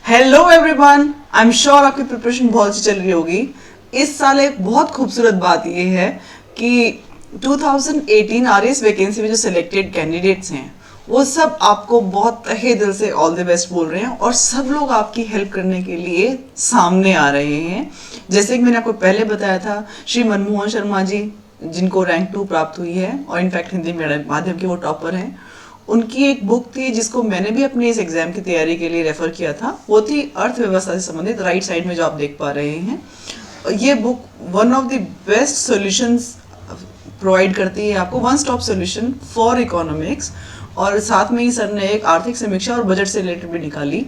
Hello everyone, I am sure आपकी preparation बहुत अच्छी चल रही होगी। इस साल एक बहुत खूबसूरत बात ये है कि 2018 आरएस वैकेंसी में जो सिलेक्टेड कैंडिडेट्स हैं वो सब आपको बहुत तहे दिल से ऑल द बेस्ट बोल रहे हैं और सब लोग आपकी हेल्प करने के लिए सामने आ रहे हैं। जैसे कि मैंने आपको पहले बताया था, श्री मनमोहन शर्मा जी जिनको रैंक 2 प्राप्त हुई है और इनफैक्ट हिंदी माध्यम के वो टॉपर हैं, उनकी एक बुक थी जिसको मैंने भी अपने इस एग्जाम की तैयारी के लिए रेफर किया था। वो थी अर्थव्यवस्था से संबंधित, राइट साइड में जो आप देख पा रहे हैं। ये book one of the best solutions provide करती है आपको, one stop solution for economics. और साथ में ही सर ने एक आर्थिक समीक्षा और बजट से रिलेटेड भी निकाली।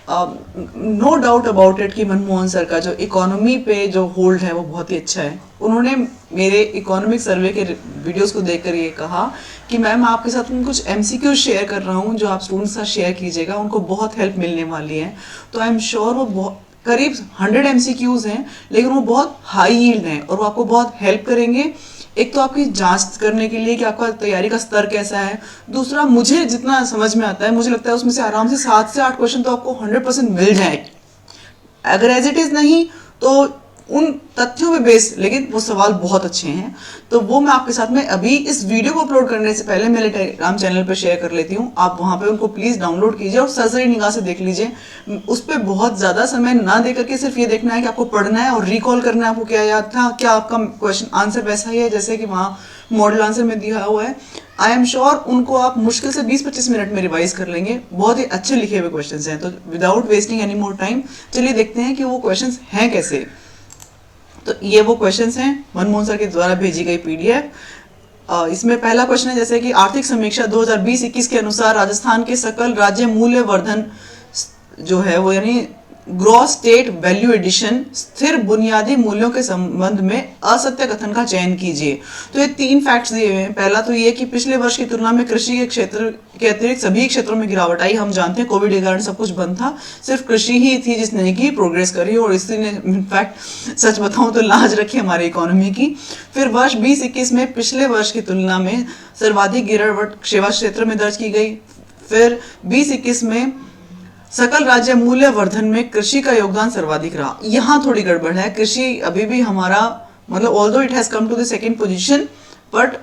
नो डाउट अबाउट इट कि मनमोहन सर का जो इकोनॉमी पे जो होल्ड है वो बहुत ही अच्छा है। उन्होंने मेरे इकोनॉमिक सर्वे के वीडियोस को देखकर ये कहा कि मैम आपके साथ मैं कुछ एमसीक्यू शेयर कर रहा हूँ जो आप स्टूडेंट्स के साथ शेयर कीजिएगा, उनको बहुत हेल्प मिलने वाली है। तो आई एम श्योर वो बहुत करीब 100 एमसीक्यूज हैं, लेकिन वो बहुत हाई यील्ड हैं और वो आपको बहुत हेल्प करेंगे। एक तो आपकी जांच करने के लिए कि आपका तैयारी का स्तर कैसा है, दूसरा मुझे जितना समझ में आता है मुझे लगता है उसमें से आराम से 7 से 8 क्वेश्चन तो आपको 100% मिल जाए। अगर एज इट इज नहीं तो उन तथ्यों पे बेस, लेकिन वो सवाल बहुत अच्छे हैं। तो वो मैं आपके साथ में अभी इस वीडियो को अपलोड करने से पहले मेरे टेलीग्राम चैनल पर शेयर कर लेती हूँ। आप वहाँ पे उनको प्लीज डाउनलोड कीजिए और सरसरी निगाह से देख लीजिए। उस पर बहुत ज्यादा समय ना दे करके सिर्फ ये देखना है कि आपको पढ़ना है और रिकॉल करना है आपको क्या याद था, क्या आपका क्वेश्चन आंसर वैसा ही है जैसे कि वहाँ मॉडल आंसर में दिया हुआ है। आई एम श्योर उनको आप मुश्किल से 20-25 मिनट में रिवाइज कर लेंगे। बहुत ही अच्छे लिखे हुए क्वेश्चंस हैं। तो without wasting any more time चलिए देखते हैं कि वो क्वेश्चंस हैं कैसे। तो ये वो क्वेश्चंस हैं मनमोहन सर के द्वारा भेजी गई पीडीएफ। इसमें पहला क्वेश्चन है जैसे कि आर्थिक समीक्षा 2020-21 के अनुसार राजस्थान के सकल राज्य मूल्य वर्धन जो है वो यानी ग्रॉस स्टेट वैल्यू एडिशन स्थिर बुनियादी मूल्यों के संबंध में असत्य कथन का चयन कीजिए। तो ये 3 फैक्ट्स दिए हुए हैं। पहला तो ये कि पिछले वर्ष की तुलना में कृषि के क्षेत्र के अतिरिक्त सभी क्षेत्रों में गिरावट आई। हम जानते हैं कोविड के कारण सब कुछ बंद था, सिर्फ कृषि ही थी जिसने की प्रोग्रेस करी और इसी ने इनफैक्ट सच बताऊं तो लाज रखी हमारी इकोनॉमी की। फिर वर्ष 2021 में पिछले वर्ष की तुलना में सर्वाधिक गिरावट सेवा क्षेत्र में दर्ज की गई। फिर 2021 में सकल राज्य मूल्य वर्धन में कृषि का योगदान सर्वाधिक रहा। यहाँ थोड़ी गड़बड़ है, कृषि अभी भी हमारा मतलब although it has come to the second position but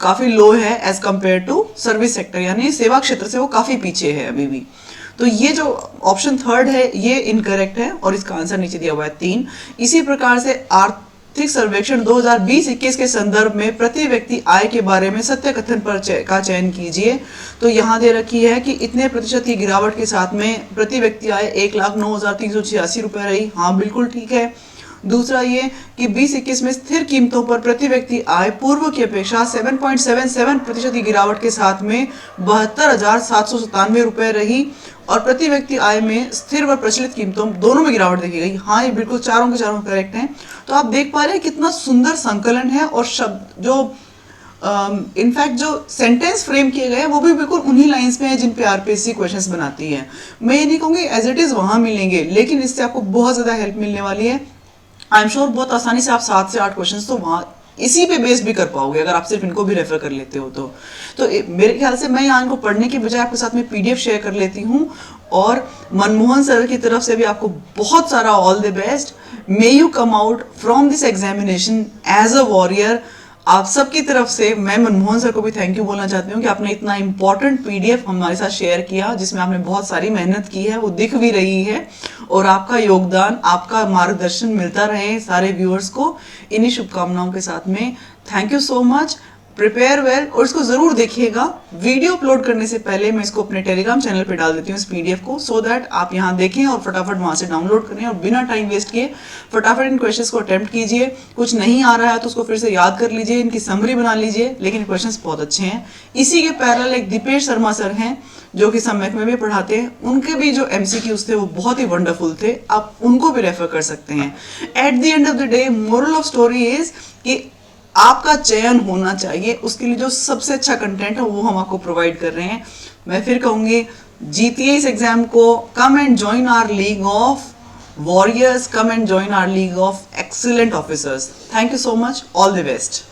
काफी लो है as compare to service sector, यानी सेवा क्षेत्र से वो काफी पीछे है अभी भी। तो ये जो ऑप्शन थर्ड है ये इनकरेक्ट है और इसका आंसर नीचे दिया हुआ है 3। इसी प्रकार से आर्थिक सर्वेक्षण 2020-21 के संदर्भ में प्रति व्यक्ति आय के बारे में सत्य कथन पर का चयन कीजिए। तो यहाँ दे रखी है कि इतने प्रतिशत की गिरावट के साथ में प्रति व्यक्ति आय 1,09,386 रुपए रही। हाँ बिल्कुल ठीक है। दूसरा ये कि 2021 में स्थिर कीमतों पर प्रति व्यक्ति आय पूर्व की अपेक्षा 7.77% की गिरावट के साथ में 72,797 रुपए रही और प्रति व्यक्ति आय में स्थिर व प्रचलित कीमतों दोनों में गिरावट देखी गई। हाँ ये बिल्कुल चारों के चारों करेक्ट हैं। तो आप देख पा रहे हैं कितना सुंदर संकलन है और शब्द जो इनफैक्ट जो सेंटेंस फ्रेम किए गए हैं वो भी बिल्कुल उन्हीं लाइंस में है जिन पे आरपीएससी क्वेश्चंस बनाती है। मैं ये नहीं कहूँगी एज इट इज वहां मिलेंगे, लेकिन इससे आपको बहुत ज्यादा हेल्प मिलने वाली है। आई एम श्योर बहुत आसानी से आप 7 से 8 क्वेश्चन तो वहां इसी पे बेस भी कर पाओगे अगर आप सिर्फ इनको भी रेफर कर लेते हो तो मेरे ख्याल से मैं यहाँ इनको पढ़ने के बजाय आपके साथ में पीडीएफ शेयर कर लेती हूँ। और मनमोहन सर की तरफ से भी आपको बहुत सारा all the best. May you come out from this examination as a warrior. आप सबकी तरफ से मैं मनमोहन सर को भी थैंक यू बोलना चाहती हूँ कि आपने इतना इंपॉर्टेंट पीडीएफ हमारे साथ शेयर किया जिसमें आपने बहुत सारी मेहनत की है, वो दिख भी रही है। और आपका योगदान, आपका मार्गदर्शन मिलता रहे सारे व्यूअर्स को। इन्हीं शुभकामनाओं के साथ में thank you so much. Prepare well और इसको जरूर देखिएगा। वीडियो अपलोड करने से पहले मैं इसको अपने टेलीग्राम चैनल पे डाल देती हूँ इस पीडीएफ को, सो दैट आप यहाँ देखें और फटाफट वहां से डाउनलोड करें और बिना टाइम वेस्ट किए फटाफट इन क्वेश्चंस को अटेम्प्ट कीजिए। कुछ नहीं आ रहा है तो उसको फिर से याद कर लीजिए, इनकी समरी बना लीजिए, लेकिन क्वेश्चंस बहुत अच्छे हैं। इसी के पैरेलल एक दीपेश शर्मा सर हैं जो कि सम्यक में भी पढ़ाते हैं, उनके भी जो एमसीक्यूज थे वो बहुत ही वंडरफुल थे, आप उनको भी रेफर कर सकते हैं। At the end of the day moral of story is कि आपका चयन होना चाहिए, उसके लिए जो सबसे अच्छा कंटेंट है वो हम आपको प्रोवाइड कर रहे हैं। मैं फिर कहूंगी जीतिए इस एग्जाम को। Come and join our league of warriors, come and join our league of excellent officers. Thank you so much, all the best.